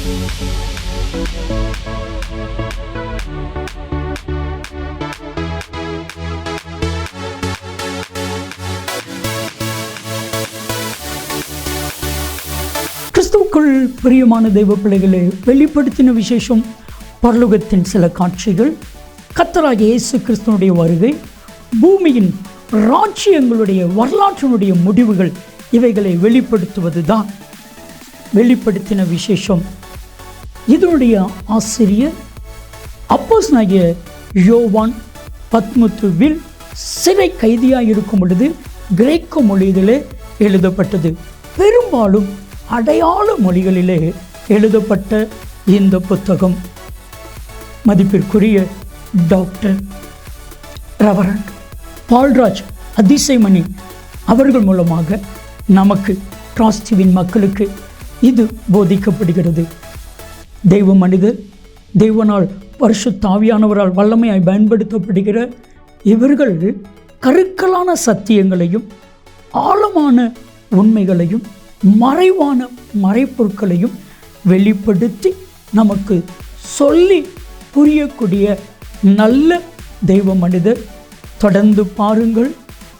கிறிஸ்துவுக்குள் பிரியமான தெய்வ பிள்ளைகளை வெளிப்படுத்தின விசேஷம் பரலோகத்தின் சில காட்சிகள், கர்த்தராகிய இயேசு கிறிஸ்துவனுடைய வருகை, பூமியின் ராஜ்யங்களுடைய வரலாற்றினுடைய முடிவுகள், இவைகளை வெளிப்படுத்துவது தான் வெளிப்படுத்தின விசேஷம். இதனுடைய ஆசிரியர் அப்போஸ்தலனாகிய யோவான் பத்மத்துவில் சிறை கைதியாக இருக்கும் பொழுது கிரேக்க மொழியிலே எழுதப்பட்டது. பெரும்பாலும் அடையாள மொழிகளிலே எழுதப்பட்ட இந்த புத்தகம் மதிப்பிற்குரிய டாக்டர் ரெவரண்ட் பால்ராஜ் அதிசயமணி அவர்கள் மூலமாக நமக்கு டிராஸ்டிவின் மக்களுக்கு இது போதிக்கப்படுகிறது. தெய்வ மனிதர், தெய்வனால் பரிசுத்த ஆவியானவரால் வல்லமையாய் பயன்படுத்தப்படுகிற இவர்கள் கருக்கலான சத்தியங்களையும் ஆழமான உண்மைகளையும் மறைவான மறைப்பொருட்களையும் வெளிப்படுத்தி நமக்கு சொல்லி புரியக்கூடிய நல்ல தெய்வ மனிதர். தொடர்ந்து பாருங்கள்.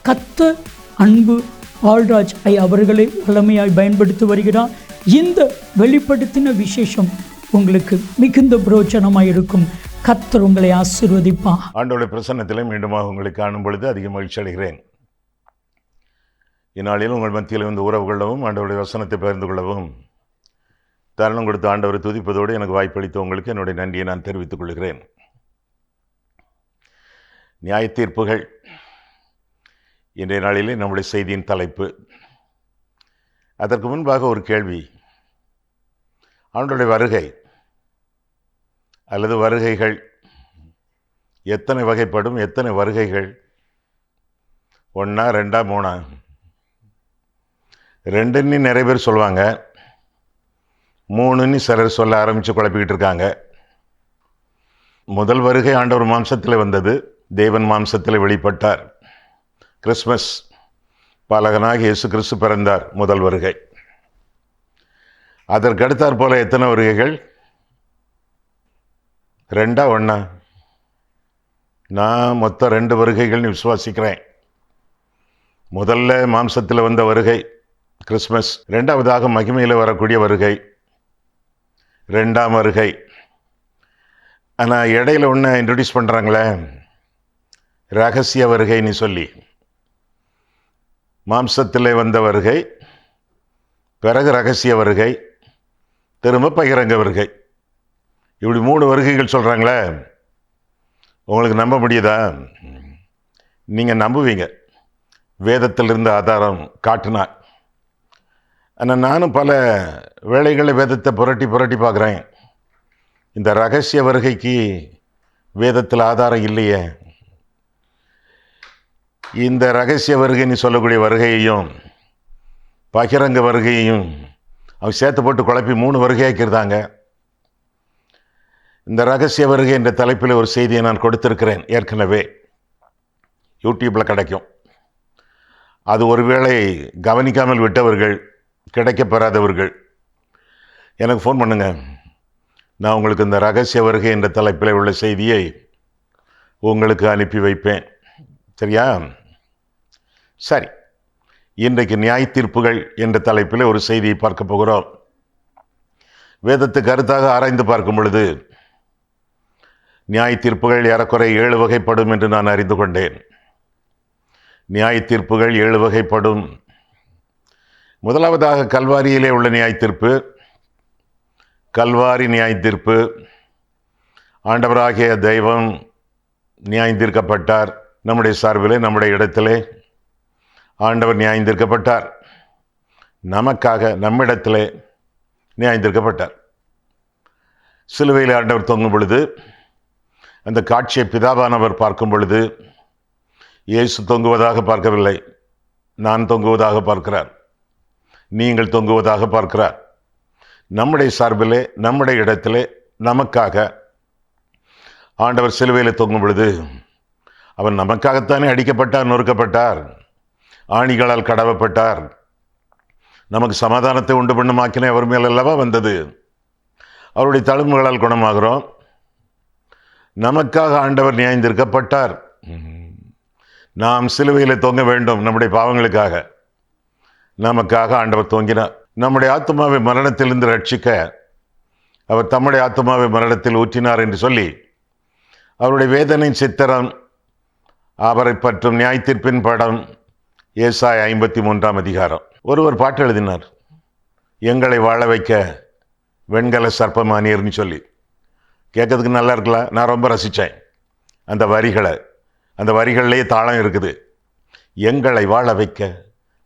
கர்த்தர் அன்பு பால்ராஜ் அவர்களை வல்லமையாய் பயன்படுத்தி வருகிறார். இந்த வெளிப்படுத்தின விசேஷம் உங்களுக்கு மிகுந்த பிரயோஜனமாக இருக்கும். கர்த்தர் உங்களை ஆசீர்வதிப்பார். ஆண்டவருடைய பிரசன்னத்திலே மீண்டுமாக உங்களை காணும் பொழுது அதிக மகிழ்ச்சி அடைகிறேன். இந்நாளில் உங்கள் மத்தியில் வந்து உறவு கொள்ளவும் ஆண்டவருடைய வசனத்தை பகிர்ந்து கொள்ளவும் தருணம் கொடுத்து ஆண்டவரை துதிப்பதோடு எனக்கு வாய்ப்பளித்த உங்களுக்கு என்னுடைய நன்றியை நான் தெரிவித்துக் கொள்கிறேன். நியாய தீர்ப்புகள் இன்றைய நாளிலே நம்முடைய செய்தியின் தலைப்பு. அதற்கு முன்பாக ஒரு கேள்வி. ஆண்டவருடைய வருகை அல்லது வருகைகள் எத்தனை வகைப்படும்? எத்தனை வருகைகள்? 1, 2, 3? 2ன்னு நிறைய பேர் சொல்லுவாங்க, 3ன்னு சிலர் சொல்ல ஆரம்பித்து குழப்பிக்கிட்டு இருக்காங்க. முதல் வருகை ஆண்டவர் மாம்சத்தில் வந்தது, தேவன் மாம்சத்தில் வெளிப்பட்டார். கிறிஸ்மஸ், பாலகனாக இயேசு கிறிஸ்து பிறந்தார், முதல் வருகை. அதற்கு அடுத்தாற் போல எத்தனை வருகைகள்? 2, 1? நான் மொத்தம் 2 வருகைகள்னு விசுவாசிக்கிறேன். முதல்ல மாம்சத்தில் வந்த வருகை கிறிஸ்மஸ், 2வதாக மகிமையில் வரக்கூடிய வருகை 2ஆம் வருகை. ஆனால் இடையில ஒன்று இன்ட்ரடியூஸ் பண்ணுறாங்களே, ரகசிய வருகைன்னு சொல்லி. மாம்சத்தில் வந்த வருகை, பிறகு ரகசிய வருகை, திரும்ப பகிரங்க வருகை. இப்படி 3 வருகைகள் சொல்கிறாங்களே, உங்களுக்கு நம்ப முடியுதா? நீங்கள் நம்புவீங்க, வேதத்திலிருந்து ஆதாரம் காட்டினார். ஆனால் நானும் பல வேளைகளில் வேதத்தை புரட்டி பார்க்குறேன். இந்த ரகசிய வருகைக்கு வேதத்தில் ஆதாரம் இல்லையே. இந்த ரகசிய வருகைன்னு சொல்லக்கூடிய வருகையையும் பகிரங்க வருகையையும் அவங்க சேர்த்து போட்டு குழப்பி 3 வருகையாக்கிருந்தாங்க. இந்த ரகசிய வருகை என்ற தலைப்பில் ஒரு செய்தியை நான் கொடுத்திருக்கிறேன் ஏற்கனவே, யூடியூப்பில் கிடைக்கும். அது ஒருவேளை கவனிக்காமல் விட்டவர்கள், கிடைக்கப்பெறாதவர்கள் எனக்கு ஃபோன் பண்ணுங்க, நான் உங்களுக்கு இந்த ரகசிய வருகை என்ற தலைப்பில் உள்ள செய்தியை உங்களுக்கு அனுப்பி வைப்பேன். சரியா? சரி, இன்றைக்கு நியாய தீர்ப்புகள் என்ற தலைப்பில் ஒரு செய்தியை பார்க்க போகிறோம். வேதத்துக்கு கருத்தாக ஆராய்ந்து பார்க்கும் பொழுது நியாய தீர்ப்புகள் ஏறக்குறைய 7 வகைப்படும் என்று நான் அறிந்து கொண்டேன். நியாய தீர்ப்புகள் 7 வகைப்படும். முதலாவதாக கல்வாரியிலே உள்ள நியாய தீர்ப்பு, கல்வாரி நியாய தீர்ப்பு. ஆண்டவராகிய தெய்வம் நியாயம் தீர்க்கப்பட்டார். நம்முடைய சார்பிலே, நம்முடைய இடத்திலே ஆண்டவர் நியாயம் தீர்க்கப்பட்டார். நமக்காக நம்மிடத்திலே நியாயம் தீர்க்கப்பட்டார். சிலுவையில் ஆண்டவர் தொங்கும் பொழுது அந்த காட்சியை பிதாவானவர் பார்க்கும் பொழுது இயேசு தொங்குவதாக பார்க்கவில்லை, நான் தொங்குவதாக பார்க்கிறார், நீங்கள் தொங்குவதாக பார்க்கிறார். நம்முடைய சார்பிலே, நம்முடைய இடத்திலே நமக்காக ஆண்டவர் சிலுவையில் தொங்கும் பொழுது அவர் நமக்காகத்தானே அடிக்கப்பட்டார், நொறுக்கப்பட்டார், ஆணிகளால் கடவப்பட்டார். நமக்கு சமாதானத்தை உண்டு பண்ணும் ஆக்கினை அவர் மேல் அல்லவா வந்தது. அவருடைய தழும்புகளால் குணமாகிறோம். நமக்காக ஆண்டவர் நியாயந்தீர்க்கப்பட்டார். நாம் சிலுவையில் தொங்க வேண்டும். நம்முடைய பாவங்களுக்காக நமக்காக ஆண்டவர் தொங்கினார். நம்முடைய ஆத்துமாவை மரணத்திலிருந்து ரட்சிக்க அவர் தம்முடைய ஆத்துமாவை மரணத்தில் ஊற்றினார் என்று சொல்லி அவருடைய வேதனையின் சித்திரம், அவரை பற்றும் நியாயத்தீர்ப்பின் படம், ஏசாயா 53ஆம் அதிகாரம். ஒருவர் பாட்டு எழுதினார், எங்களை வாழ வைக்க வெண்கல சர்ப்பமானியர்னு சொல்லி. கேட்கறதுக்கு நல்லா இருக்கலாம். நான் ரொம்ப ரசித்தேன் அந்த வரிகளை. அந்த வரிகள்லேயே தாளம் இருக்குது. எங்களை வாழ வைக்க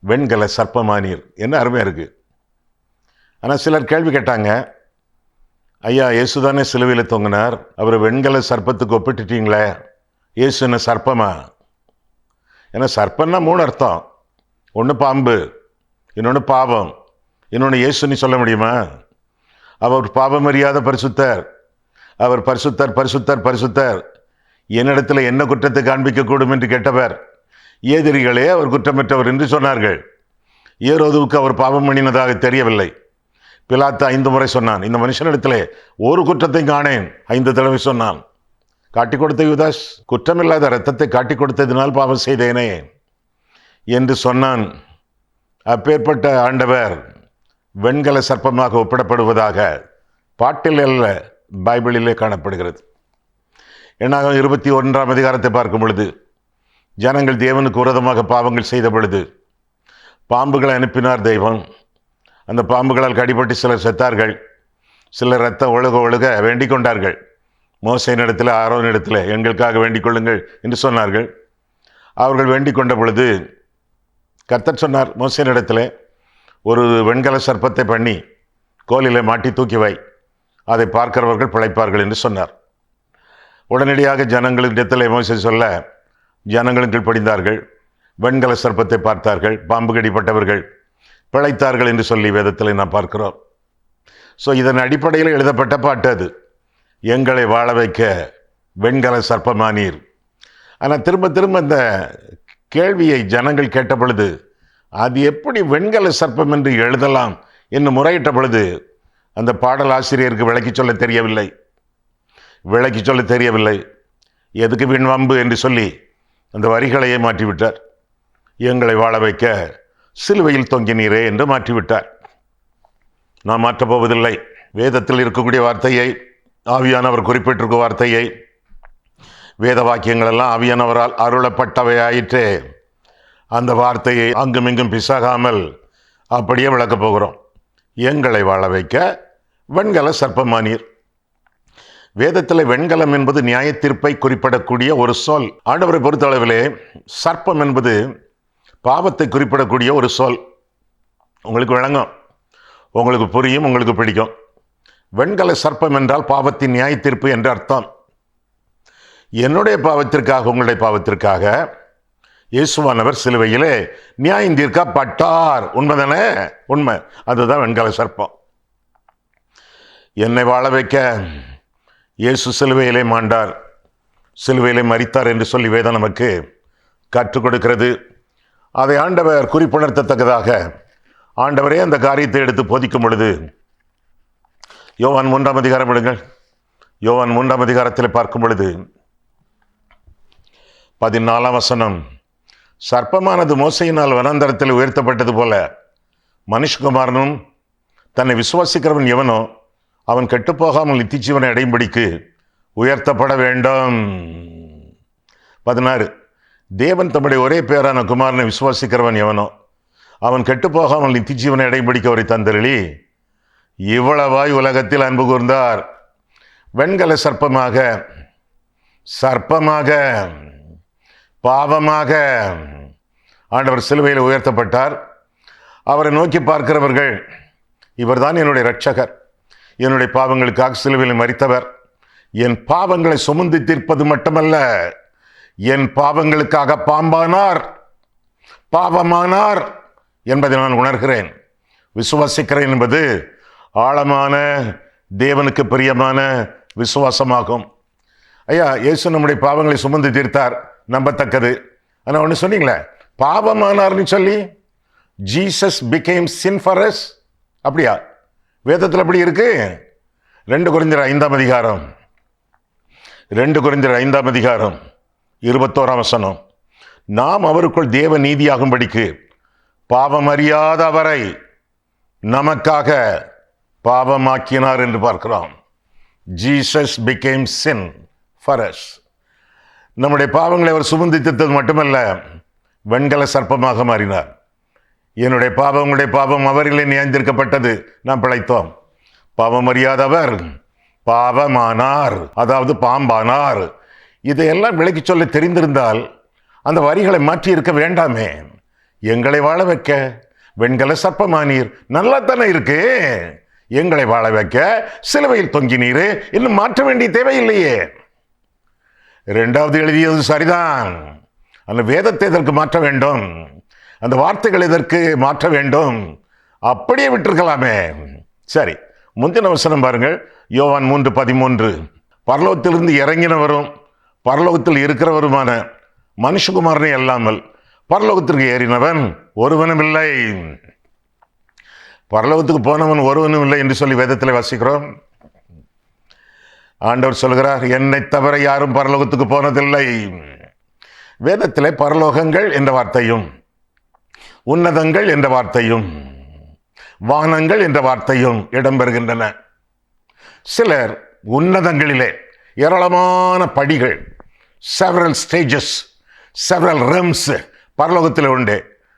வெண்கல சர்ப்பமானியர், என்ன அருமையாக இருக்குது. ஆனால் சிலர் கேள்வி கேட்டாங்க, ஐயா இயேசு தானே சிலுவையில் தொங்கினார், அவர் வெண்கல சர்ப்பத்துக்கு ஒப்பிட்டுட்டீங்களே, இயேசு என்ன சர்ப்பமா? ஏன்னா சர்ப்பம்னா 3 அர்த்தம். ஒன்று பாம்பு, இன்னொன்று பாவம், இன்னொன்று இயேசுன்னு சொல்ல முடியுமா? அவர் பாவம் அறியாத பரிசுத்தர், அவர் பரிசுத்தர் பரிசுத்தர் பரிசுத்தர், என்னிடத்தில் என்ன குற்றத்தை காண்பிக்கக்கூடும் என்று கேட்டவர். எதிரிகளே அவர் குற்றமற்றவர் என்று சொன்னார்கள். ஏரோதுவுக்கு அவர் பாவம் பண்ணினதாக தெரியவில்லை. பிலாத்து 5 முறை சொன்னான், இந்த மனுஷனிடத்திலே ஒரு குற்றத்தை காணேன், 5 தடவை சொன்னான். காட்டி கொடுத்த யூதாஸ், குற்றமில்லாத இரத்தத்தை காட்டி கொடுத்ததினால் பாவம் செய்தேனே என்று சொன்னான். அப்பேற்பட்ட ஆண்டவர் வெண்கல சர்ப்பமாக ஒப்பிடப்படுவதாக பாட்டில் அல்ல, பைபிளிலே காணப்படுகிறது. என்னாகும் 21ஆம் அதிகாரத்தை பார்க்கும் பொழுது, ஜனங்கள் தேவனுக்கு விரோதமாக பாவங்கள் செய்த பொழுது பாம்புகளை அனுப்பினார் தெய்வம். அந்த பாம்புகளால் கடிபட்டு சிலர் செத்தார்கள். சிலர் ரத்தம் ஒழுக ஒழுக வேண்டிக் கொண்டார்கள். மோசேயினிடத்தில் ஆரோனிடத்தில் எங்களுக்காக வேண்டிக் கொள்ளுங்கள் என்று சொன்னார்கள். அவர்கள் வேண்டிக் கொண்ட பொழுது கர்த்தர் சொன்னார் மோசேயினிடத்தில், ஒரு வெண்கல சர்ப்பத்தை பண்ணி கோலிலே மாட்டி தூக்கி வை, அதை பார்க்கிறவர்கள் பிழைப்பார்கள் என்று சொன்னார். உடனடியாக ஜனங்களிடத்தில் மோசே சொல்ல ஜனங்களும் கீழ்ப்படிந்தார்கள். வெண்கல சர்ப்பத்தை பார்த்தார்கள். பாம்பு கடிப்பட்டவர்கள் பிழைத்தார்கள் என்று சொல்லி வேதத்தில் நாம் பார்க்கிறோம். ஸோ இதன் அடிப்படையில் எழுதப்பட்ட பாட்டு அது, எங்களை வாழ வைக்க வெண்கல சர்ப்பமானீர். ஆனால் திரும்ப திரும்ப இந்த கேள்வியை ஜனங்கள் கேட்ட பொழுது, அது எப்படி வெண்கல சர்ப்பம் என்று எழுதலாம் என்று முறையிட்ட பொழுது அந்த பாடல் ஆசிரியருக்கு விளக்கி சொல்ல தெரியவில்லை. எதுக்கு விண்வம்பு என்று சொல்லி அந்த வரிகளையே மாற்றிவிட்டார். எங்களை வாழ வைக்க சிலுவையில் தொங்கினீரே என்று மாற்றிவிட்டார். நாம் மாற்றப் போவதில்லை. வேதத்தில் இருக்கக்கூடிய வார்த்தையை, ஆவியானவர் குறிப்பிட்டிருக்கும் வார்த்தையை, வேத வாக்கியங்கள் எல்லாம் ஆவியானவரால் அருளப்பட்டவை ஆயிற்றே, அந்த வார்த்தையை அங்குமிங்கும் பிசகாமல் அப்படியே விளக்கப் போகிறோம். எங்களை வாழ வைக்க வெண்கல சர்ப்பமானீர். வேதத்தில் வெண்கலம் என்பது நியாய தீர்ப்பை குறிப்பிடக்கூடிய ஒரு சொல். ஆண்டவரை பொறுத்தளவிலே சர்ப்பம் என்பது பாவத்தை குறிப்பிடக்கூடிய ஒரு சொல். உங்களுக்கு விளங்கும், உங்களுக்கு புரியும், உங்களுக்கு பிடிக்கும். வெண்கல சர்ப்பம் என்றால் பாவத்தின் நியாய தீர்ப்பு என்று அர்த்தம். என்னுடைய பாவத்திற்காக, உங்களுடைய பாவத்திற்காக இயேசுவானவர் சிலுவையிலே நியாயம் தீர்க்கப்பட்டார். உண்மைதானே? உண்மை. அதுதான் வெண்கல சர்ப்பம். என்னை வாழ வைக்க இயேசு சிலுவையிலே மாண்டார், சிலுவையிலே மரித்தார் என்று சொல்லி வேதம் நமக்கு கற்றுக் கொடுக்கிறது. அதை ஆண்டவர் குறிப்புணர்த்தத்தக்கதாக ஆண்டவரே அந்த காரியத்தை எடுத்து போதிக்கும் பொழுது, யோவான் 3ஆம் அதிகாரம் விடுங்கள். யோவான் 3ஆம் அதிகாரத்தில் பார்க்கும் பொழுது 14ஆம் வசனம், சர்ப்பமானது மோசையினால் வனாந்தரத்தில் உயர்த்தப்பட்டது போல மனுஷகுமாரனும் தன்னை விசுவாசிக்கிறவன் எவனோ அவன் கெட்டுப்போகாமல் நித்திஜீவனை அடையும்படிக்கு உயர்த்தப்பட வேண்டும். 16, தேவன் தம்முடைய ஒரே பேரான குமாரனை விசுவாசிக்கிறவன் எவனோ அவன் கெட்டுப்போகாமல் நித்திஜீவனை அடையும்படிக்கு அவரை தந்தருளி இவ்வளவாய் உலகத்தில் அன்பு கூர்ந்தார். வெண்கல சர்ப்பமாக, பாவமாக ஆண்டவர் சிலுவையில் உயர்த்தப்பட்டார். அவரை நோக்கி பார்க்கிறவர்கள், இவர்தான் என்னுடைய இரட்சகர், என்னுடைய பாவங்களுக்காக சிலுவையில் மரித்தவர், என் பாவங்களை சுமந்து தீர்ப்பது மட்டுமல்ல, என் பாவங்களுக்காக பாவமானார் என்பதை நான் உணர்கிறேன், விசுவாசிக்கிறேன் என்பது ஆழமான தேவனுக்கு பிரியமான விசுவாசமாகும். ஐயா, இயேசு நம்முடைய பாவங்களை சுமந்து தீர்த்தார், நம்பத்தக்கது. ஆனால் ஒன்று சொன்னீங்களே, பாவமானார்னு சொல்லி Jesus became sin for us. அப்படியா? வேதத்தில் அப்படி இருக்கு? 2 கொரிந்தியர் 5ஆம் அதிகாரம் 21ஆம் வசனம். நாம் அவருக்குள் தேவ நீதியாகும்படிக்கு பாவம் அறியாத அவரை நமக்காக பாவமாக்கினார் என்று பார்க்கிறோம். Jesus became sin for us. நம்முடைய பாவங்களை அவர் சுமந்து தீர்த்தது மட்டுமல்ல, வெண்கல சர்ப்பமாக மாறினார். என்னுடைய பாவம் உங்களுடைய பாவம் அவர்களே நியாயந்திருக்கப்பட்டது, நாம் பிழைத்தோம். பாவம் அறியாதவர் பாவமானார், அதாவது பாம்பானார். இதையெல்லாம் விளக்கி சொல்ல தெரிந்திருந்தால் அந்த வரிகளை மாற்றி இருக்க வேண்டாமே. எங்களை வாழ வைக்க வெண்கல சர்ப்பமானீர், நல்லா தானே இருக்கு. எங்களை வாழ வைக்க சிலுவையில் தொங்கினீரே, இன்னும் மாற்ற வேண்டிய தேவையில்லையே. 2வது எழுதியது சரிதான். அந்த வேதத்தை எதற்கு மாற்ற வேண்டும்? அந்த வார்த்தைகள் எதற்கு மாற்ற வேண்டும்? அப்படியே விட்டிருக்கலாமே. சரி, முந்தின வசனம் பாருங்கள். யோவான் 3:13. பரலோகத்திலிருந்து இறங்கினவரும் பரலோகத்தில் இருக்கிறவருமான மனுஷகுமாரனை அல்லாமல் பரலோகத்திற்கு ஏறினவன் ஒருவனும் இல்லை. பரலோகத்துக்கு போனவன் ஒருவனும் இல்லை என்று சொல்லி வேதத்தில் வாசிக்கிறோம். ஆண்டவர் சொல்கிறார், என்னை தவிர யாரும் பரலோகத்துக்கு போனதில்லை. வேதத்திலே பரலோகங்கள் என்ற வார்த்தையும் உன்னதங்கள் என்ற வார்த்தையும் வானங்கள் என்ற வார்த்தையும் இடம்பெறுகின்றன. சிலர் உன்னதங்களிலே ஏராளமான படிகள், செவரல் ஸ்டேஜஸ், செவரல் ரம்ஸ் பரலோகத்தில் உண்டு,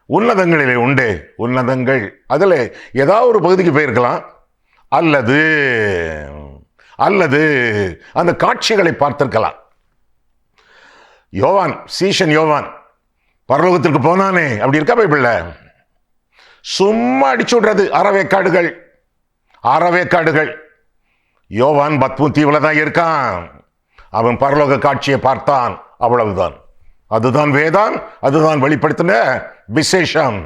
உன்னதங்களிலே உண்டு. உன்னதங்கள் அதில் ஏதாவது ஒரு பகுதிக்கு போயிருக்கலாம், அல்லது அந்த காட்சிகளை பார்த்திருக்கலாம். யோவான், சீஷன் யோவான் பரலோகத்திற்கு போனானே, அப்படி இருக்கா பைபிள்ல? சும்மா அடிச்சு விடுறது அறவேக்காடுகள். யோவான் பத்மு தீவுல தான் இருக்கான். அவன் பரலோக காட்சியை பார்த்தான், அவ்வளவுதான். அதுதான் வேதம், அதுதான் வெளிப்படுத்தின விசேஷம்.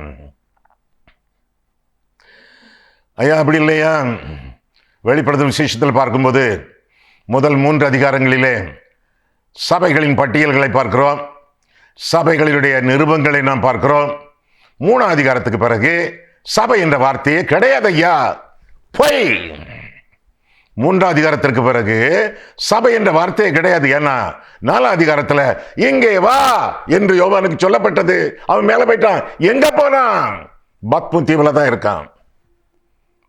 ஐயா அப்படி இல்லையா? வெளிப்படுத்தும் விசேஷத்தில் பார்க்கும்போது முதல் 3 அதிகாரங்களிலே சபைகளின் பட்டியல்களை பார்க்கிறோம், சபைகளினுடைய நிருபங்களை நாம் பார்க்கிறோம். 3ஆம் அதிகாரத்துக்கு பிறகு சபை என்ற வார்த்தையே கிடையாது ஐயா, பொய். 3ஆம் அதிகாரத்திற்கு பிறகு சபை என்ற வார்த்தையே கிடையாது. ஏன்னா 4ஆம் அதிகாரத்தில் இங்கே வா என்று யோவானுக்கு சொல்லப்பட்டது. அவன் மேலே போயிட்டான். எங்க போனான்? பத்மு தீவுல தான் இருக்கான்.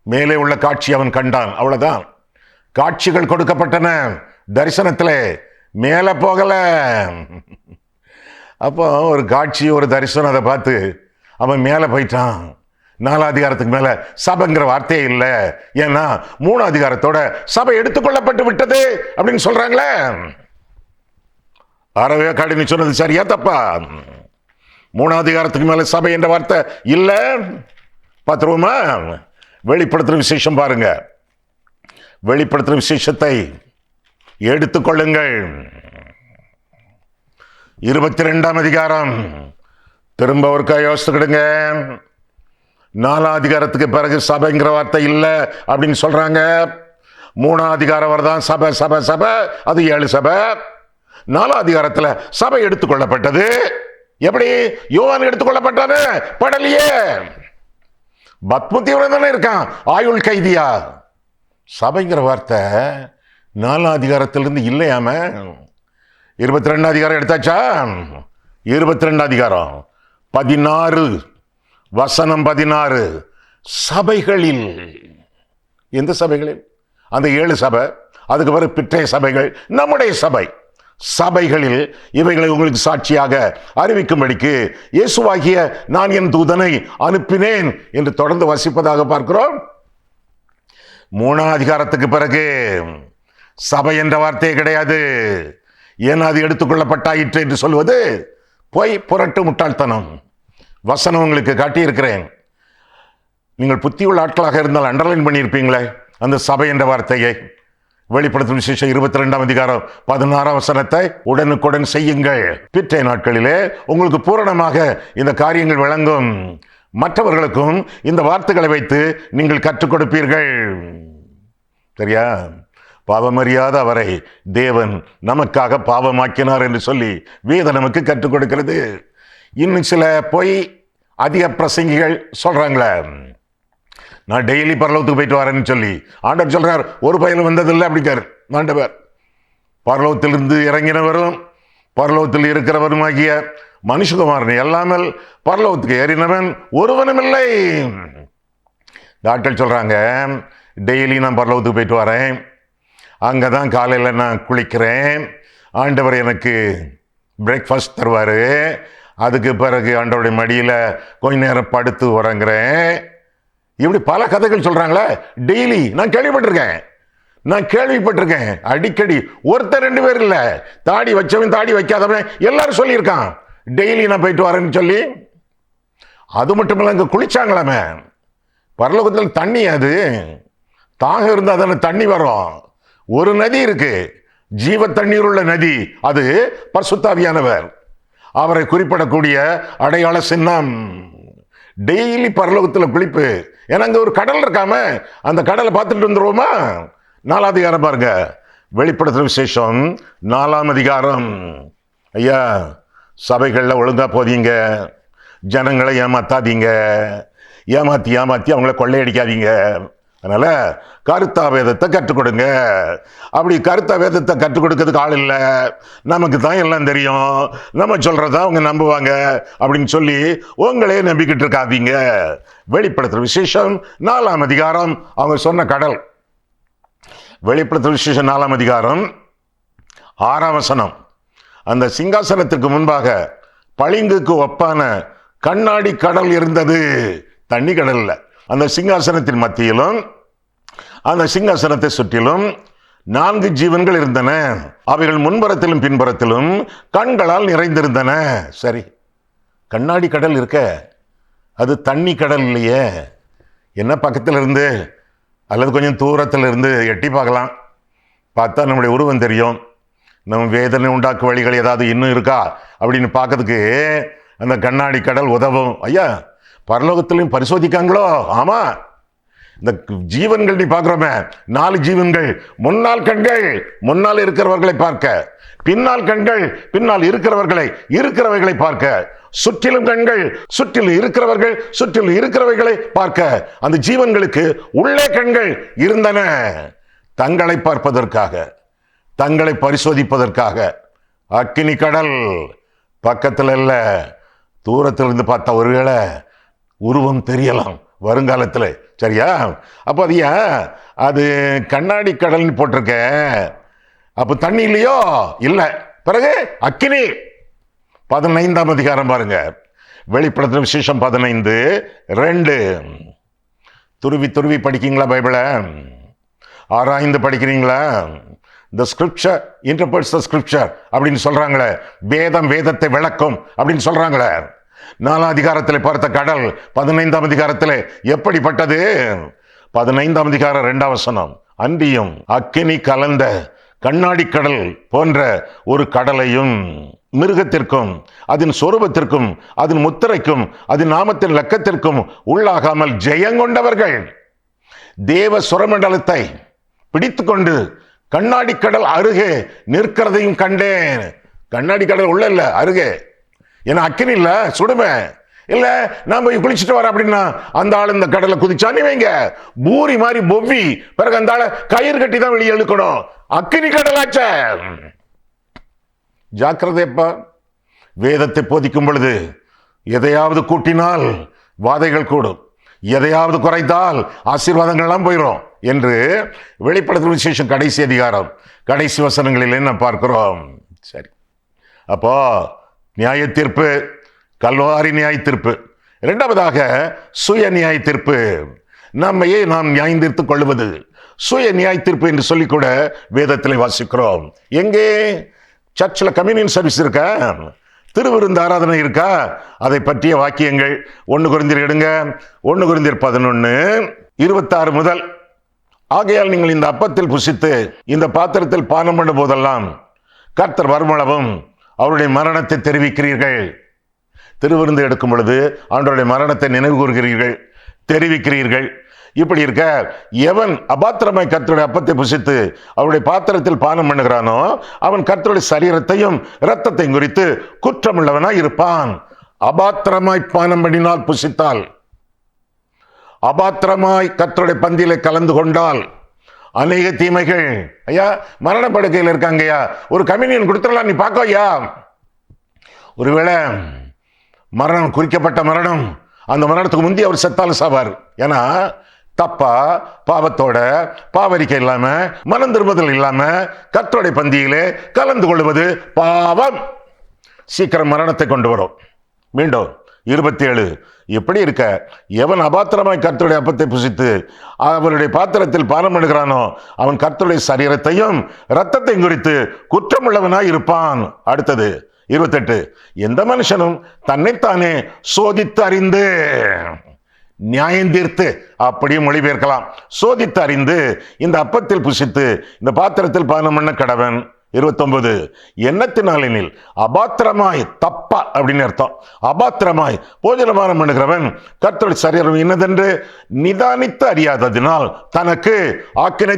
மேலே உள்ள காட்சி அவன் கண்டான், அவ்வளவுதான். காட்சிகள் கொடுக்கப்பட்டன தரிசனத்திலே, மேலே போகல. அப்போ ஒரு காட்சி, ஒரு தரிசனம், அதை பார்த்து அவன் மேலே போயிட்டான். 4ஆம் அதிகாரத்துக்கு மேல சபைங்கிற வார்த்தையே இல்லை. ஏன்னா 3ஆம் அதிகாரத்தோட சபை எடுத்துக்கொள்ளப்பட்டு விட்டது அப்படின்னு சொல்றாங்களே. அறவே காடினு சொன்னது சரியா தப்பா? 3ஆம் அதிகாரத்துக்கு மேல சபை என்ற வார்த்தை இல்லை. பார்த்துருவோமா? வெளிப்படுத்துற விசேஷம் பாருங்க. வெளிப்படுத்துற விசேஷத்தை எடுத்துக்கொள்ளுங்கள். 22ஆம் அதிகாரம் திரும்ப ஒருக்கா யோசித்துக்கிடுங்க. 4ஆம் அதிகாரத்துக்கு பிறகு சபைங்கிற வார்த்தை இல்லை அப்படின்னு சொல்றாங்க. 3ஆம் அதிகாரம் வரதான் சபை சபை சபை, அது 7 சபை. 4ஆம் அதிகாரத்தில் சபை எடுத்துக்கொள்ளப்பட்டது. எப்படி? யோவான் எடுத்துக்கொள்ளப்பட்டாரு? படலையே. பத்மு தீவிரம் தானே இருக்கான், ஆயுள் கைதியா. சபைங்கிற வார்த்தை 4ஆம் அதிகாரத்திலிருந்து இல்லையாம. 22ஆம் அதிகாரம் எடுத்தாச்சா? 22ஆம் அதிகாரம் 16 வசனம் 16. சபைகளில், எந்த சபைகளில்? அந்த 7 சபை, அதுக்கு பிறகு பிற்றைய சபைகள், நம்முடைய சபை. சபைகளில் இவைகளை உங்களுக்கு சாட்சியாக அறிவிக்கும்படிக்கு இயேசுவாகிய நான் என் தூதனை அனுப்பினேன் என்று தொடர்ந்து வசிப்பதாக பார்க்கிறோம். 3ஆம் அதிகாரத்துக்கு பிறகு சபை என்ற வார்த்தையே கிடையாது. ஏன்னா அது எடுத்துக்கொள்ளப்பட்டாயிற்று என்று சொல்வது பொய், புரட்டு, முட்டாள்தனம். வசனம் உங்களுக்கு காட்டியிருக்கிறேன். நீங்கள் புத்தியுள்ள ஆட்களாக இருந்தால் அண்டர்லைன் பண்ணியிருப்பீங்களே அந்த சபை என்ற வார்த்தையை. வெளிப்படுத்தும் விசேஷம் 22ஆம் அதிகாரம் 16ஆம் வசனத்தை உடனுக்குடன் செய்யுங்கள். பிற்றைய நாட்களிலே உங்களுக்கு பூரணமாக இந்த காரியங்கள் விளங்கும். மற்றவர்களுக்கும் இந்த வார்த்தைகளை வைத்து நீங்கள் கற்றுக் கொடுப்பீர்கள். சரியா? பாவமறியாத அவரை தேவன் நமக்காக பாவமாக்கினார் என்று சொல்லி வேதம் நமக்கு கற்றுக் கொடுக்கிறது. இன்னும் சில பொய் அதிக பிரசங்கிகள் சொல்றாங்களே, நான் டெய்லி பரலோகத்துக்கு போயிட்டு வரேன்னு சொல்லி ஆண்டவர் சொல்றார், ஒரு பயலும் வந்ததில்லை அப்படிங்கார் ஆண்டவர். பரலோகத்திலிருந்து இறங்கினவரும் பரலோகத்தில் இருக்கிறவருமாகிய மனுஷகுமாரன் எல்லாமல் பரலோகத்துக்கு ஏறினவன் ஒருவனும் இல்லை. டாக்டர் சொல்றாங்க, டெய்லி நான் பரலோகத்துக்கு போயிட்டு வரேன், அங்கதான் காலையில் நான் குளிக்கிறேன், ஆண்டவர் எனக்கு பிரேக்ஃபாஸ்ட் தருவார், அதுக்கு பிறகு ஆண்டவருடைய மடியில் கொஞ்ச நேரம் படுத்து உறங்குறேன். இப்படி பல கதைகள் சொல்றாங்களே. டெய்லி நான் கேள்விப்பட்டிருக்கேன் அடிக்கடி. ஒருத்தர் 2 பேர் இல்ல, தாடி வச்சவன் தாடி வைக்காதவன் எல்லாரும் சொல்லியிருக்கான் டெய்லி நான் போயிட்டு வரேன்னு சொல்லி. அது மட்டும் இல்ல, அங்க குளிச்சாங்களாமே. பரலோகத்தில் தண்ணி, அது தாகம் இருந்தா தானே தண்ணி வரும். ஒரு நதி இருக்கு, ஜீவ தண்ணீர் உள்ள நதி, அது பரிசுத்த ஆவியானவர். அவரை குறிப்பிடக்கூடிய அடையாள சின்னம். டெய்லி பரலோகத்தில் குளிப்பு. ஏன்னா அங்க ஒரு கடல் இருக்காம, அந்த கடலை பார்த்துட்டு வந்துருவோமா? 4ஆம் அதிகாரம் பாருங்க, வெளிப்படுத்துற விசேஷம் 4ஆம் அதிகாரம். ஐயா, சபைகள்ல ஒழுங்கா போதீங்க, ஜனங்களை ஏமாத்தாதீங்க, ஏமாத்தி அவங்கள கொள்ளையடிக்காதீங்க. அதனால கருத்தா வேதத்தை கற்றுக் கொடுங்க. அப்படி கருத்தா வேதத்தை கற்றுக் கொடுக்கிறதுக்கு ஆள் இல்லை, நமக்கு தான் எல்லாம் தெரியும், நம்ம சொல்றதா அவங்க நம்புவாங்க அப்படின்னு சொல்லி உங்களே நம்பிக்கிட்டு இருக்காதீங்க. வெளிப்படுத்துற விசேஷம் 4ஆம் அதிகாரம், அவங்க சொன்ன கடல். வெளிப்படுத்துற விசேஷம் 4ஆம் அதிகாரம் 6ஆம் வசனம். அந்த சிங்காசனத்துக்கு முன்பாக பளிங்குக்கு ஒப்பான கண்ணாடி கடல் இருந்தது. தண்ணி கடல் இல்ல. அந்த சிங்காசனத்தின் மத்தியிலும் அந்த சிங்காசனத்தை சுற்றிலும் 4 ஜீவன்கள் இருந்தன. அவைகள் முன்புறத்திலும் பின்புறத்திலும் கண்களால் நிறைந்திருந்தன. சரி, கண்ணாடி கடல் இருக்க, அது தண்ணி கடல் இல்லையே. என்ன பக்கத்தில் இருந்து அல்லது கொஞ்சம் தூரத்தில் இருந்து எட்டி பார்க்கலாம், பார்த்தா நம்முடைய உருவம் தெரியும். நம்ம வேதனை உண்டாக்கு வழிகள் ஏதாவது இன்னும் இருக்கா அப்படின்னு பார்க்கறதுக்கு அந்த கண்ணாடி கடல் உதவும். ஐயா, பரலோகத்திலையும் பரிசோதிக்காங்களோ? ஆமா, இந்த ஜீவன்கள் நீ பார்க்கிறோமே, 4 ஜீவன்கள். முன்னால் கண்கள் முன்னால் இருக்கிறவர்களை பார்க்க, பின்னால் கண்கள் பின்னால் இருக்கிறவைகளை பார்க்க, சுற்றிலும் கண்கள் சுற்றிலும் இருக்கிறவைகளை பார்க்க. அந்த ஜீவன்களுக்கு உள்ளே கண்கள் இருந்தன, தங்களை பார்ப்பதற்காக, தங்களை பரிசோதிப்பதற்காக. அக்கினி கடல் பக்கத்தில் இல்ல, தூரத்திலிருந்து பார்த்தா ஒருவேளை உருவம் தெரியலாம் வருங்காலத்தில். சரியா? அப்போ அது ஏன் அது கண்ணாடி கடல்னு போட்டிருக்க? அப்போ தண்ணி இல்லையோ? இல்லை. பிறகு அக்கினி. 15ஆம் அதிகாரம் பாருங்க, வெளிப்படுத்துற விசேஷம் 15:2. துருவி படிக்கீங்களா பைபிளை? ஆராய்ந்து படிக்கிறீங்களா? The scripture interprets the scripture அப்படின்னு சொல்றாங்களே, வேதத்தை விளக்கும் அப்படின்னு சொல்றாங்களே. 4ஆம் அதிகாரத்தில் பார்த்த கடல் 15ஆம் அதிகாரத்தில் எப்படிப்பட்டது? 15ஆம் அதிகாரம் 2ஆம் வசனம். அன்றியும் அக்கினி கலந்த கண்ணாடி கடல் போன்ற ஒரு கடலையும் மிருகத்திற்கும் அதன் சொரூபத்திற்கும் அதன் முத்திரைக்கும் அதன் நாமத்தின் லக்கத்திற்கும் உள்ளாகாமல் ஜெயங்கொண்டவர்கள் தேவ சுரமண்டலத்தை பிடித்து கொண்டு கண்ணாடி கடல் அருகே நிற்கிறதையும் கண்டேன். கண்ணாடி கடல் உள்ள இல்ல, அருகே. ஏன்னா அக்கினி இல்ல, சுடுமே இல்ல. நான் போய் குளிச்சுட்டு வரேன் அப்படின்னா அந்த ஆள் இந்த கடலை குதிச்சானே வைங்க, பூரி மாதிரி பொவ்வி, பிறகு அந்த ஆளை கயிறு கட்டி தான் வெளியே இழுக்கணும். அக்கினி கடலாச்ச. ஜாக்கிரதைப்பா. வேதத்தை போதிக்கும் பொழுது எதையாவது கூட்டினால் வாதைகள் கூடும், எதையாவது குறைத்தால் ஆசீர்வாதங்கள்லாம் போயிடும் என்று வெளிப்படுத்தும் விசேஷம் கடைசி அதிகாரம் கடைசி வசனங்களில் என்ன பார்க்கிறோம். சரி, அப்போ நியாய தீர்ப்பு, கல்வாரி நியாய தீர்ப்பு. இரண்டாவதாக சுய நியாய தீர்ப்பு. நம்மையே நாம் நியாயம் தீர்த்துக் கொள்வது சுய நியாய தீர்ப்பு என்று சொல்லி கூட வேதத்தில் வாசிக்கிறோம். எங்கே? சர்ச்சில் கம்யூனியன் சர்வீஸ் இருக்கா? திருவிருந்து ஆராதனை இருக்கா? அதை பற்றிய வாக்கியங்கள் 1 கொரிந்தியர் எடுங்க. 1 கொரிந்தியர் 11:26 முதல். ஆகையால் நீங்கள் இந்த அப்பத்தில் புசித்து இந்த பாத்திரத்தில் பானம் பண்ணும் போதெல்லாம் கர்த்தர் வருமளவும் அவருடைய மரணத்தை தெரிவிக்கிறீர்கள். திருவிருந்து எடுக்கும் பொழுது ஆண்டவருடைய மரணத்தை நினைவு கூறுகிறீர்கள், தெரிவிக்கிறீர்கள். இப்படி இருக்க, எவன் அபாத்திரமாய் கர்த்தருடைய அப்பத்தை புசித்து அவருடைய பாத்திரத்தில் பானம் பண்ணுகிறானோ அவன் கர்த்தருடைய சரீரத்தையும் இரத்தத்தையும் குறித்து குற்றமுள்ளவனாய் இருப்பான். அபாத்திரமாய் பானம் பண்ணினால், புசித்தால், அபாத்திரமாய் கர்த்தருடைய பந்தியிலே கலந்து கொண்டால் அநேக தீமைகள். ஐயா, மரண படுக்கையில் இருக்காங்கய்யா, ஒரு கம்யூனியன் கொடுத்துடலாம், நீ பார்க்க ஐயா. ஒருவேளை மரணம், குறிக்கப்பட்ட மரணம், அந்த மரணத்துக்கு முந்தைய அவர் செத்தாலும் சாவார். ஏன்னா தப்பா, பாவத்தோட, பாவரிக்கை இல்லாம, மனம் திரும்புதல் இல்லாம கர்த்தருடைய பந்தியிலே கலந்து கொள்வது பாவம். சீக்கிரம் மரணத்தை கொண்டு வரும். மீண்டும் 27 எப்படி இருக்க, எவன் அபாத்திரமாய் கர்த்தருடைய அப்பத்தை புசித்து அவருடைய பாத்திரத்தில் பானம் பண்ணுகிறானோ அவன் கர்த்தருடைய சரீரத்தையும் இரத்தத்தையும் குறித்து குற்றமுள்ளவனாய் இருப்பான். அடுத்தது 28, எந்த மனுஷனும் தன்னைத்தானே சோதித்து அறிந்து, நியாயம் தீர்த்து, அப்படியே மொழிபெயர்க்கலாம், சோதித்து அறிந்து இந்த அப்பத்தில் புசித்து இந்த பாத்திரத்தில் பானம் பண்ண கடவன். 29, எண்ணத்தினாலினில் அபாத்திரமாய், தப்பா அப்படின்னு அர்த்தம், அபாத்திரமாய் போஜனபானம் பண்ணுகிறவன் கர்த்தருடைய சரீரம் என்னதென்று நிதானித்து அறியாததினால் தனக்கு ஆக்கினை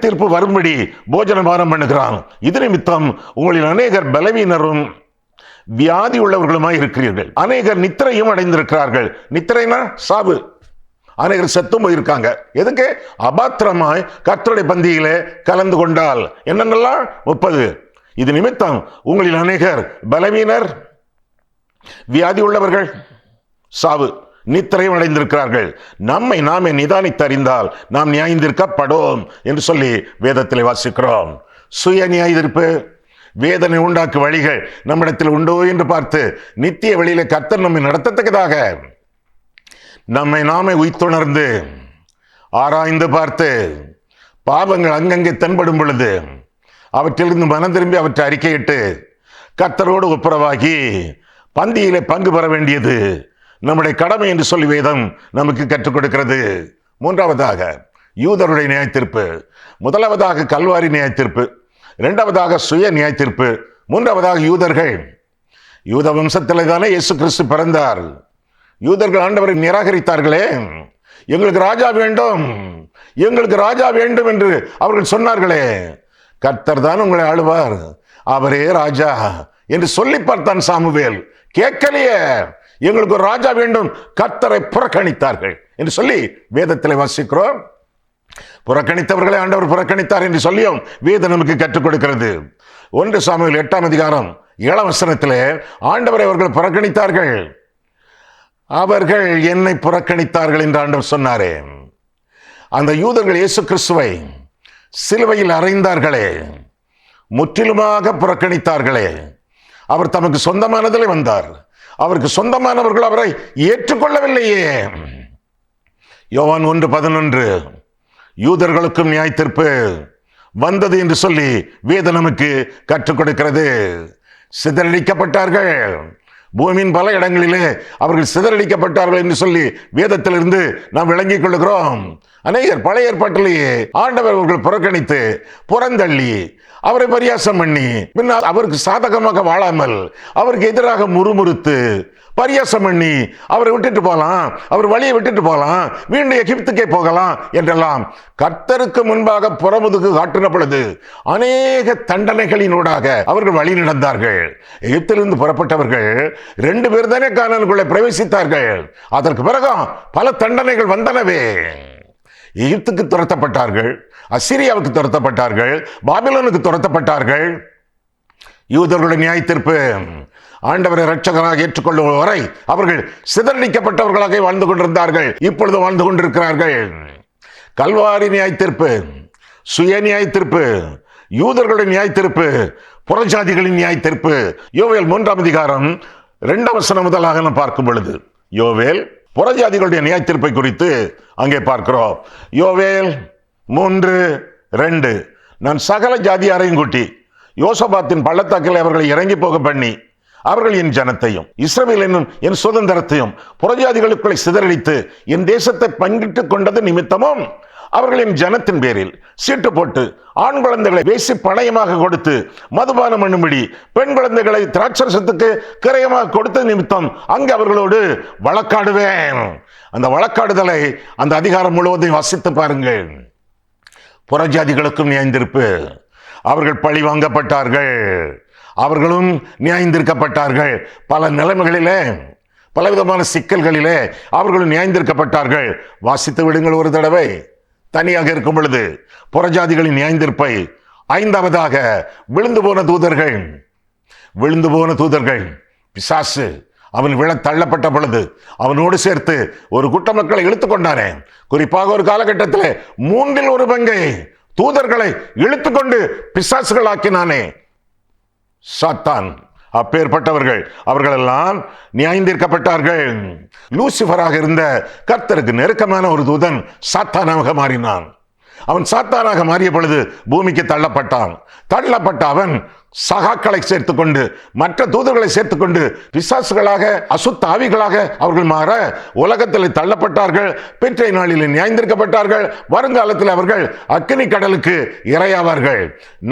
தீர்ப்பு வரும்படி போஜனபானம் பண்ணுகிறான். இது நிமித்தம் உங்களில் அநேகர் பலவீனரும் வியாதி உள்ளவர்களுமாய் இருக்கிறீர்கள். அநேகர் நித்திரையும் அடைந்திருக்கிறார்கள். நித்திரைனா சாவு. அநேகர் செத்தும் போயிருக்காங்க. எதுக்கு? அபாத்திரமாய் கர்த்தருடைய பந்தியிலே கலந்து கொண்டால். என்னென்னலாம்? 30, இது நிமித்தம் உங்களில் அநேகர் பலவீனர், வியாதி உள்ளவர்கள், சாவு, நித்திரையும் அடைந்திருக்கிறார்கள். நம்மை நாமே நிதானித்தறிந்தால் நாம் நியாயந்திருக்கப்படும் என்று சொல்லி வேதத்திலே வாசிக்கிறோம். சுய நியாய தீர்ப்பு, வேதனை உண்டாக்கு வழிகள் நம்மிடத்தில் உண்டோ என்று பார்த்து நித்திய வழியிலே கர்த்தர் நம்மை நடத்தத்தக்கதாக நம்மை நாமே உய்த்துணர்ந்து ஆராய்ந்து பார்த்து பாவங்கள் அங்கங்கே தென்படும் பொழுது அவற்றிலிருந்து மனம் திரும்பி அவற்றை அறிக்கையிட்டு கர்த்தரோடு ஒப்புரவாகி பந்தியிலே பங்கு பெற வேண்டியது நம்முடைய கடமை என்று சொல்லி வேதம் நமக்கு கற்றுக் கொடுக்கிறது. மூன்றாவதாக யூதருடைய நியாய தீர்ப்பு. முதலாவதாக கல்வாரி நியாய தீர்ப்பு, இரண்டாவதாக சுய நியாய தீர்ப்பு, மூன்றாவதாக யூதர்கள். யூத வம்சத்திலே தானே இயேசு கிறிஸ்து பிறந்தார். யூதர்கள் ஆண்டவரை நிராகரித்தார்களே. எங்களுக்கு ராஜா வேண்டும், எங்களுக்கு ராஜா வேண்டும் என்று அவர்கள் சொன்னார்களே. கர்த்தர் தான் உங்களை ஆளுவார், அவரே ராஜா என்று சொல்லி பார்த்தான் சாமுவேல். கேட்கலையே, எங்களுக்கு ஒரு ராஜா வேண்டும், கர்த்தரை புறக்கணித்தார்கள் என்று சொல்லி வேதத்தில் வாசிக்கிறோம். புறக்கணித்தவர்களை ஆண்டவர் புறக்கணித்தார் என்று சொல்லியும் வேதம் நமக்கு கற்றுக் கொடுக்கிறது. 1 சாமுவேல் 8ஆம் அதிகாரம் 7ஆம் வசனத்திலே ஆண்டவரை அவர்கள் புறக்கணித்தார்கள். அவர்கள் என்னை புறக்கணித்தார்கள் என்று ஆண்டவர் சொன்னாரே. அந்த யூதர்கள் இயேசு கிறிஸ்துவை சிலுவையில் அறைந்தார்களே, முற்றிலுமாக புறக்கணித்தார்களே. அவர் தமக்கு சொந்தமானதிலே வந்தார், அவருக்கு சொந்தமானவர்கள் அவரை ஏற்றுக்கொள்ளவில்லையே. யோவான் 1:11, யூதர்களுக்கும் நியாய தீர்ப்பு வந்தது என்று சொல்லி வேதம் நமக்கு கற்றுக் கொடுக்கிறது. சிதறடிக்கப்பட்டார்கள், பூமியின் பல இடங்களிலே அவர்கள் சிதறடிக்கப்பட்டார்கள் என்று சொல்லி வேதத்திலிருந்து நாம் விளங்கிக் கொள்கிறோம். அநேகர் பழைய ஏற்பாட்டிலேயே ஆண்டவர் அவர்கள் புறக்கணித்து புறந்தள்ளி அவரை பரியாசம் பண்ணி பின்னால் அவருக்கு சாதகமாக வாழாமல் அவருக்கு எதிராக முறுமுறுத்து பரியாசம் பண்ணி அவரை விட்டுட்டு போகலாம், அவர் வழியை விட்டுட்டு போகலாம், மீண்டும் எகிப்துக்கே போகலாம் என்றெல்லாம் கர்த்தருக்கு முன்பாக புறமுதுகு காட்டின பொழுது அநேக தண்டனைகளினூடாக அவர்கள் வழி நடந்தார்கள். எகிப்திலிருந்து புறப்பட்டவர்கள் 2 பேர் தானே கானானுக்குள்ளே பிரவேசித்தார்கள். அதற்கு பிறகு பல தண்டனைகள் வந்தனவே. எகிப்துக்கு துரத்தப்பட்டார்கள், அசிரியாவுக்கு துரத்தப்பட்டார்கள், பாபிலோனுக்கு துரத்தப்பட்டார்கள். யூதர்களுடைய நியாய தீர்ப்பு ஆண்டவரை இரட்சகராக ஏற்றுக்கொள்ளும் வரை அவர்கள் சிதறடிக்கப்பட்டவர்களாக வாழ்ந்து கொண்டிருந்தார்கள், இப்பொழுது வாழ்ந்து கொண்டிருக்கிறார்கள். கல்வாரி நியாய தீர்ப்பு, சுய நியாய தீர்ப்பு, யூதர்களுடைய நியாய தீர்ப்பு, புறஜாதிகளின் நியாய தீர்ப்பு. யோவேல் 3ஆம் அதிகாரம் 2ஆம் வசனம் முதலாக நாம் பார்க்கும் பொழுது யோவேல் புறஜாதிகளுடைய நியாய தீர்ப்பை குறித்து அங்கே பார்க்கிறோம். யோவேல் 3:2, நான் சகல ஜாதியாரையும் கூட்டி யோசபாத்தின் பள்ளத்தாக்கில் அவர்களை இறங்கி போக பண்ணி அவர்கள் என் ஜனத்தையும் இஸ்ரவேல் என்னும் என் சுதந்திரத்தையும் புறஜாதிகளுக்குள்ளே சிதறடித்து என் தேசத்தை பங்கிட்டுக் கொண்டது நிமித்தமும் அவர்கள் என் ஜனத்தின் பேரில் சீட்டு போட்டு ஆண் குழந்தைகளை வேசி பணயமாக கொடுத்து மதுபானம் பண்ணும்படி பெண் குழந்தைகளை திராட்சரசத்துக்கு கிரயமாக கொடுத்த நிமித்தம் அங்கே அவர்களோடு வழக்காடுவேன். அந்த வழக்காடுதலை அந்த அதிகாரம் முழுவதையும் வாசித்து பாருங்கள். புறஜாதிகளுக்கும் நியாயந்தீர்ப்பு, அவர்கள் பழி வாங்கப்பட்டார்கள், அவர்களும் நியாயந்தீர்க்கப்பட்டார்கள். பல நிலைமைகளிலே பலவிதமான சிக்கல்களிலே அவர்களும் நியாயந்திருக்கப்பட்டார்கள். வாசித்து விடுங்கள் ஒரு தடவை. தனியாக இருக்கும் பொழுது புறஜாதிகளின் நியாயந்திருப்பை. ஐந்தாவதாக விழுந்து போன தூதர்கள். பிசாசு அவன் விழ தள்ளப்பட்ட பொழுது அவனோடு சேர்த்து ஒரு கூட்ட மக்களை இழுத்துக் கொண்டானே. குறிப்பாக ஒரு காலகட்டத்தில் 1/3 தூதர்களை இழுத்துக்கொண்டு பிசாசுகள் ஆக்கினானே சாத்தான். அப்பேற்பட்டவர்கள் அவர்களெல்லாம் நியாயந்தீர்க்கப்பட்டார்கள். லூசிபராக இருந்த கர்த்தருக்கு நெருக்கமான ஒரு தூதன் சாத்தானாக மாறினான். அவன் சாத்தானாக மாறிய பொழுது பூமிக்கு தள்ளப்பட்ட அவன் சகாக்களை சேர்த்துக்கொண்டு மற்ற தூதர்களை சேர்த்துக்கொண்டு பிசாசுகளாக அசுத்த ஆவிகளாக அவர்கள் மாற உலகத்தில் தள்ளப்பட்டார்கள். பெற்றை நாளில் நியாயந்திருக்கப்பட்டார்கள். வருங்காலத்தில் அவர்கள் அக்கினி கடலுக்கு இரையாவார்கள்,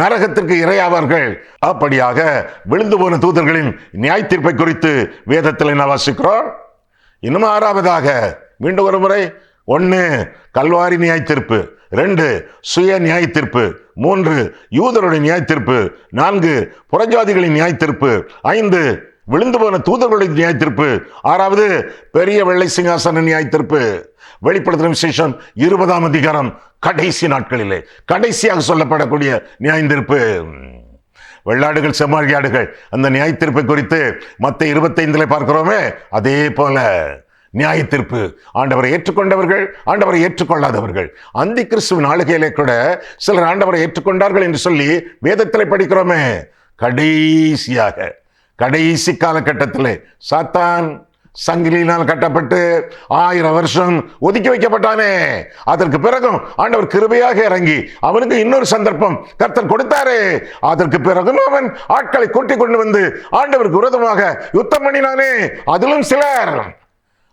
நரகத்திற்கு இரையாவார்கள். அப்படியாக விழுந்து போன தூதர்களின் நியாய தீர்ப்பை குறித்து வேதத்தில் என்ன வாசிக்கிறோம்? இன்னும் 6வதாக மீண்டும் ஒரு முறை. 1 கல்வாரி நியாய தீர்ப்பு, 2 சுய நியாய தீர்ப்பு, 3 யூதருடைய நியாய தீர்ப்பு, 4 புறஜாதிகளின் நியாய தீர்ப்பு, 5 விழுந்து போன தூதர்களுடைய நியாய தீர்ப்பு, 6வது பெரிய வெள்ளை சிங்காசன நியாய தீர்ப்பு. வெளிப்படுத்தின விசேஷம் 20ஆம் அதிகாரம் கடைசி நாட்களிலே கடைசியாக சொல்லப்படக்கூடிய நியாய தீர்ப்பு. வெள்ளாடுகள் செம்மாழியாடுகள் அந்த நியாய தீர்ப்பை குறித்து மத்தேயு 25 பார்க்கிறோமே. அதே போல நியாய தீர்ப்பு. ஆண்டவரை ஏற்றுக்கொண்டவர்கள், ஆண்டவரை ஏற்றுக்கொள்ளாதவர்கள். அந்தி கிறிஸ்துவின் ஆளுகையிலே கூட சிலர் ஆண்டவரை ஏற்றுக்கொண்டார்கள் என்று சொல்லி வேதத்தில் படிக்கிறோமே. கடைசி காலகட்டத்தில் சாத்தான் சங்கிலியினால் கட்டப்பட்டு 1000 வருஷம் ஒதுக்கி வைக்கப்பட்டானே. அதற்கு பிறகும் ஆண்டவர் கிருபையாக இறங்கி அவனுக்கு இன்னொரு சந்தர்ப்பம் கர்த்தர் கொடுத்தாரே. அதற்கு பிறகும் அவன் ஆட்களை கூட்டிக் கொண்டு வந்து ஆண்டவருக்கு விரோதமாக யுத்தம் பண்ணினானே. அதிலும் சிலர்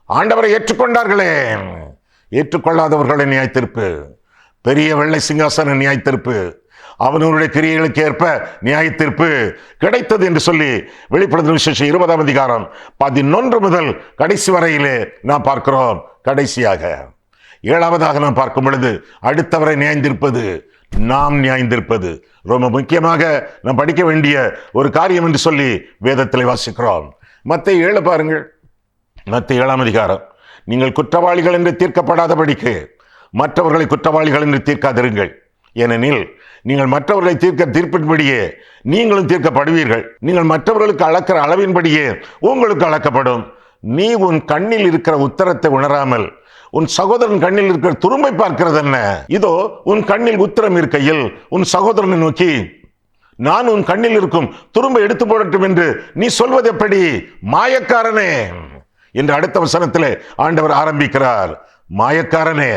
ஆண்டவரை ஏற்றுக்கொண்டார்களே. ஏற்றுக்கொள்ளாதவர்களை நியாய தீர்ப்பு. பெரிய வெள்ளை சிங்காசன நியாய தீர்ப்பு. அவனுடைய கிரியைகளுக்கு ஏற்ப நியாய தீர்ப்பு கிடைத்தது என்று சொல்லி வெளிப்படுத்தின விசேஷம் 20ஆம் அதிகாரம் 11 முதல் கடைசி வரையிலே நாம் பார்க்கிறோம். கடைசியாக 7வதாக நாம் பார்க்கும் பொழுது அடுத்தவரை நியாயந்திருப்பது, நாம் நியாயந்திருப்பது ரொம்ப முக்கியமாக நாம் படிக்க வேண்டிய ஒரு காரியம் என்று சொல்லி வேதத்தில் வாசிக்கிறோம். மத்தேயு 7 பாருங்கள். மத்தேயு 7ஆம் அதிகாரம். நீங்கள் குற்றவாளிகள் என்று தீர்க்கப்படாதபடிக்கு மற்றவர்களை குற்றவாளிகள் என்று தீர்க்காதிருங்கள். ஏனெனில் நீங்கள் மற்றவர்களை தீர்ப்பின்படியே நீங்களும் தீர்க்கப்படுவீர்கள். நீங்கள் மற்றவர்களுக்கு அளக்கிற அளவின்படியே உங்களுக்கு அளக்கப்படும். நீ உன் கண்ணில் இருக்கிற உத்தரத்தை உணராமல் உன் சகோதரன் கண்ணில் இருக்கிற துரும்பை பார்க்கிறது என்ன? இதோ உன் கண்ணில் உத்தரம் இருக்கையில் உன் சகோதரனை நோக்கி நான் உன் கண்ணில் இருக்கும் துரும்பை எடுத்து போடட்டும் என்று நீ சொல்வது எப்படி? மாயக்காரனே என்று அடுத்த வசனத்திலே ஆண்டவர் ஆரம்பிக்கிறார். மாயக்காரனே,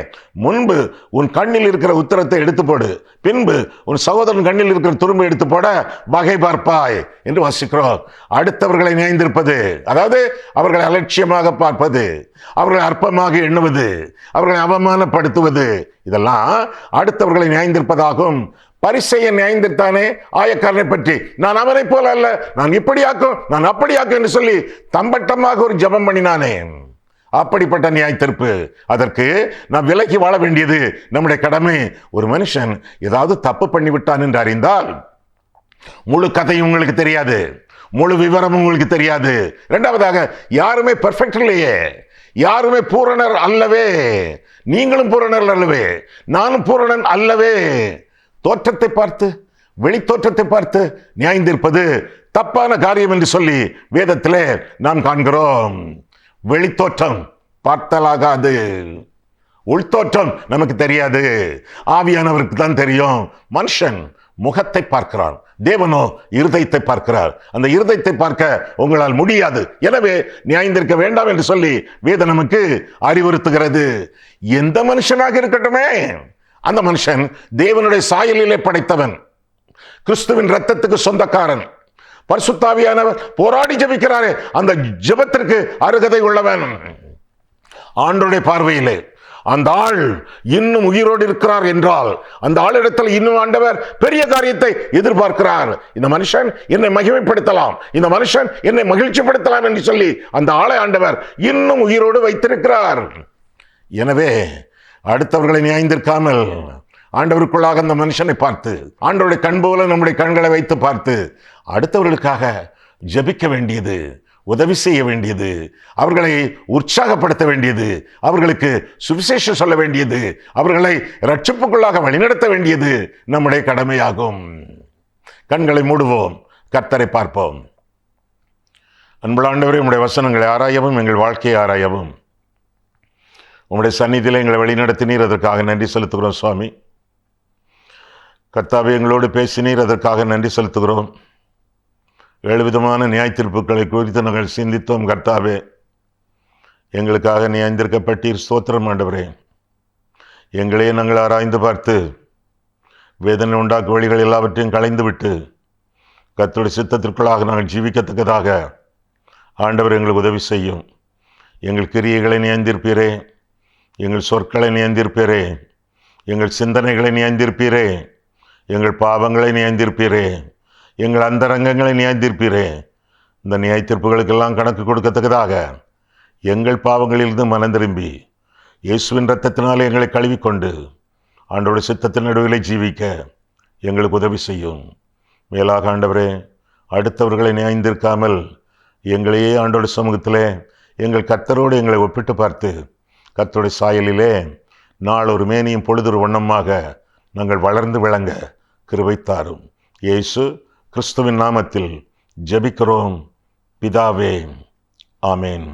முன்பு உன் கண்ணில் இருக்கிற உத்தரத்தை எடுத்து போடு, பின்பு உன் சகோதரன் கண்ணில் இருக்கிற துரும்பை எடுத்து போட வகை பார்ப்பாய் என்று வாசிக்கிறோம். அடுத்தவர்களை நியாயந்திருப்பது, அதாவது அவர்களை அலட்சியமாக பார்ப்பது, அவர்களை அற்பமாக எண்ணுவது, அவர்களை அவமானப்படுத்துவது, இதெல்லாம் அடுத்தவர்களை நியாயந்திருப்பதாகும். பரிசேயன் நியாயந்திருத்தானே ஆயக்காரனை பற்றி, நான் அவனை போல அல்ல, நான் இப்படியாக்கும், நான் அப்படியாக்கும் என்று சொல்லி தம்பட்டமாக ஒரு ஜெபம் பண்ணினானே. அப்படிப்பட்ட நியாய தீர்ப்பு. அதற்கு நாம் விலகி வாழ வேண்டியது நம்முடைய கடமை. ஒரு மனுஷன் ஏதாவது தப்பு பண்ணிவிட்டான் என்று அறிந்தால் முழு கதையும் உங்களுக்கு தெரியாது, முழு விவரமும் உங்களுக்கு தெரியாது. இரண்டாவதாக, யாருமே பெர்ஃபெக்ட் இல்லையே, யாருமே பூரணர் அல்லவே. நீங்களும் பூரணர் அல்லவே, நானும் பூரணன் அல்லவே. தோற்றத்தை பார்த்து, வெளி தோற்றத்தை பார்த்து நியாயந்திருப்பது தப்பான காரியம் என்று சொல்லி வேதத்திலே நாம் காண்கிறோம். வெளித்தோற்றம் பார்த்தலாகாது, உள்தோற்றம் நமக்கு தெரியாது, ஆவியானவருக்கு தான் தெரியும். மனுஷன் முகத்தை பார்க்கிறான், தேவனோ இருதயத்தை பார்க்கிறார். அந்த இருதயத்தை பார்க்க உங்களால் முடியாது. எனவே நியாயந்திருக்க வேண்டாம் என்று சொல்லி வேதம் நமக்கு அறிவுறுத்துகிறது. எந்த மனுஷனாக இருக்கட்டுமே, அந்த மனுஷன் தேவனுடைய சாயலிலே படைத்தவன், கிறிஸ்துவின் இரத்தத்துக்கு சொந்தக்காரன், பரிசுத்த ஆவியானவர் போராடி ஜெபிக்கிறாரே, அந்த ஜெபத்திற்கு அருகதை உள்ளவன். ஆண்டவருடைய பார்வையிலே அந்த ஆள் இன்னும் உயிரோடு இருக்கிறார் என்றால் அந்த ஆளிடத்தில் இன்னும் ஆண்டவர் பெரிய காரியத்தை எதிர்பார்க்கிறார். இந்த மனுஷன் என்னை மகிமைப்படுத்தலாம், இந்த மனுஷன் என்னை மகிழ்ச்சிப்படுத்தலாம் என்று சொல்லி அந்த ஆளை ஆண்டவர் இன்னும் உயிரோடு வைத்திருக்கிறார். எனவே அடுத்தவர்களை நியாயந்திருக்காமல் ஆண்டவருக்குள்ளாக அந்த மனுஷனை பார்த்து, ஆண்டவருடைய கண் போல நம்முடைய கண்களை வைத்து பார்த்து அடுத்தவர்களுக்காக ஜெபிக்க வேண்டியது உதவி செய்ய வேண்டியது, அவர்களை உற்சாகப்படுத்த வேண்டியது, அவர்களுக்கு சுவிசேஷம் சொல்ல வேண்டியது, அவர்களை ரட்சிப்புக்குள்ளாக வழிநடத்த வேண்டியது நம்முடைய கடமையாகும். கண்களை மூடுவோம், கர்த்தரை பார்ப்போம். அன்புள்ள ஆண்டவரே, உம்முடைய வசனங்களை ஆராயவும், எங்கள் வாழ்க்கையை ஆராயவும் உம்முடைய சந்நிதியில் எங்களை வழிநடத்தினீர். அதற்காக நன்றி செலுத்துகிறோம் சுவாமி. கர்த்தாவே, எங்களோடு பேசினீர். அதற்காக நன்றி செலுத்துகிறோம். 7 விதமான நியாய தீர்ப்புகளை குறித்து நாங்கள் சிந்தித்தோம். கர்த்தாவே, எங்களுக்காக நியாயந்திருக்கப்பட்டீர். ஸ்தோத்திரம் ஆண்டவரே. எங்களையே நாங்கள் ஆராய்ந்து பார்த்து வேதனை உண்டாக்கும் வழிகள் எல்லாவற்றையும் களைந்துவிட்டு கர்த்தருடைய சித்தத்திற்குள்ளாக நாங்கள் ஜீவிக்கத்தக்கதாக ஆண்டவர் எங்களுக்கு உதவி செய்யும். எங்கள் கிரியைகளை நியாயந்திருப்பீரே, எங்கள் சொற்களை நியாயந்திருப்பீரே, எங்கள் சிந்தனைகளை நியாயந்திருப்பீரே, எங்கள் பாவங்களை நியாயந்திருப்பீரே, எங்கள் அந்தரங்கங்களை நியாயந்திருப்பீரே. இந்த நியாய தீர்ப்புகளுக்கெல்லாம் கணக்கு கொடுக்கத்தக்கதாக எங்கள் பாவங்களிலிருந்து மனம் திரும்பி இயேசுவின் இரத்தத்தினாலே எங்களை கழுவிக்கொண்டு ஆண்டோட சித்தத்தின் நடுவிலே ஜீவிக்க எங்களுக்கு உதவி செய்யும். மேலாக ஆண்டவரே, அடுத்தவர்களை நியாயந்திருக்காமல் எங்களையே ஆண்டோட சமூகத்திலே எங்கள் கர்த்தரோடு எங்களை ஒப்பிட்டு பார்த்து கர்த்தருடைய சாயலிலே நாள் ஒரு மேனியும் பொழுதொரு வண்ணமாக நாங்கள் வளர்ந்து விளங்க கிருபை தாரும். இயேசு கிறிஸ்துவின் நாமத்தில் ஜெபிக்கிறோம் பிதாவே, ஆமேன்.